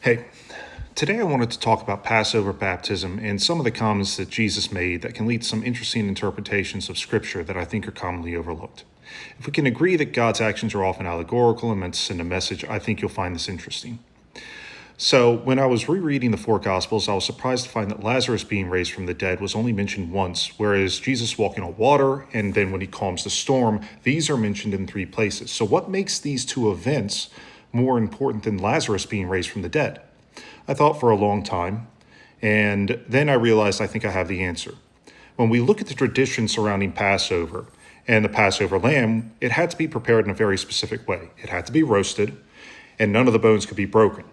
Hey, today I wanted to talk about Passover baptism and some of the comments that Jesus made that can lead to some interesting interpretations of Scripture that I think are commonly overlooked. If we can agree that God's actions are often allegorical and meant to send a message, I think you'll find this interesting. So, when I was rereading the four Gospels, I was surprised to find that Lazarus being raised from the dead was only mentioned once, whereas Jesus walking on water and then when he calms the storm, these are mentioned in three places. So, what makes these two events more important than Lazarus being raised from the dead? I thought for a long time, and then I realized I think I have the answer. When we look at the tradition surrounding Passover and the Passover lamb, it had to be prepared in a very specific way. It had to be roasted, and none of the bones could be broken.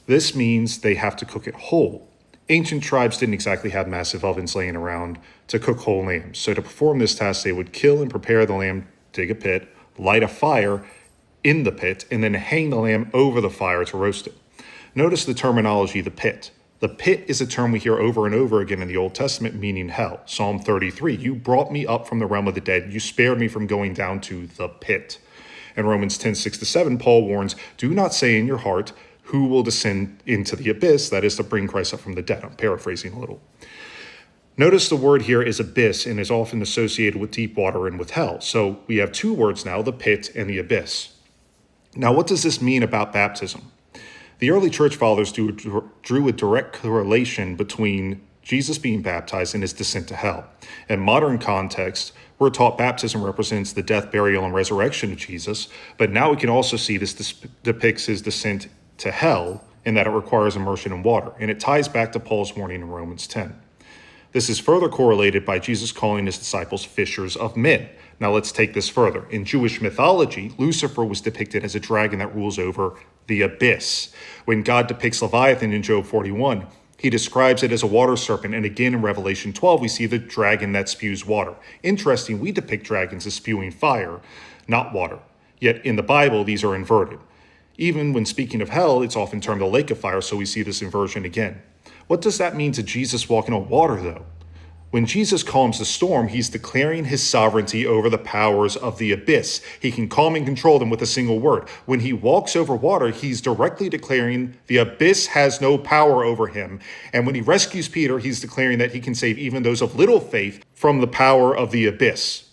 This means they have to cook it whole. Ancient tribes didn't exactly have massive ovens laying around to cook whole lambs. So to perform this task, they would kill and prepare the lamb, dig a pit, light a fire in the pit, and then hang the lamb over the fire to roast it. Notice the terminology, the pit. The pit is a term we hear over and over again in the Old Testament, meaning hell. Psalm 33, you brought me up from the realm of the dead. You spared me from going down to the pit. In Romans 10, 6-7, Paul warns, do not say in your heart, who will descend into the abyss, that is to bring Christ up from the dead. I'm paraphrasing a little. Notice the word here is abyss and is often associated with deep water and with hell. So we have two words now, the pit and the abyss. Now, what does this mean about baptism? The early church fathers drew a direct correlation between Jesus being baptized and his descent to hell. In modern context, we're taught baptism represents the death, burial, and resurrection of Jesus, but now we can also see this depicts his descent to hell in that it requires immersion in water, and it ties back to Paul's warning in Romans 10. This is further correlated by Jesus calling his disciples fishers of men. Now let's take this further. In Jewish mythology, Lucifer was depicted as a dragon that rules over the abyss. When God depicts Leviathan in Job 41, he describes it as a water serpent, and again in Revelation 12, we see the dragon that spews water. Interesting, we depict dragons as spewing fire, not water. Yet in the Bible, these are inverted. Even when speaking of hell, it's often termed a lake of fire, so we see this inversion again. What does that mean to Jesus walking on water, though? When Jesus calms the storm, he's declaring his sovereignty over the powers of the abyss. He can calm and control them with a single word. When he walks over water, he's directly declaring the abyss has no power over him. And when he rescues Peter, he's declaring that he can save even those of little faith from the power of the abyss.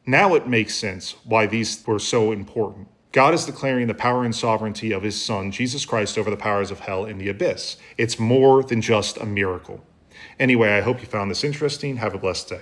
Now it makes sense why these were so important. God is declaring the power and sovereignty of his Son, Jesus Christ, over the powers of hell and the abyss. It's more than just a miracle. Anyway, I hope you found this interesting. Have a blessed day.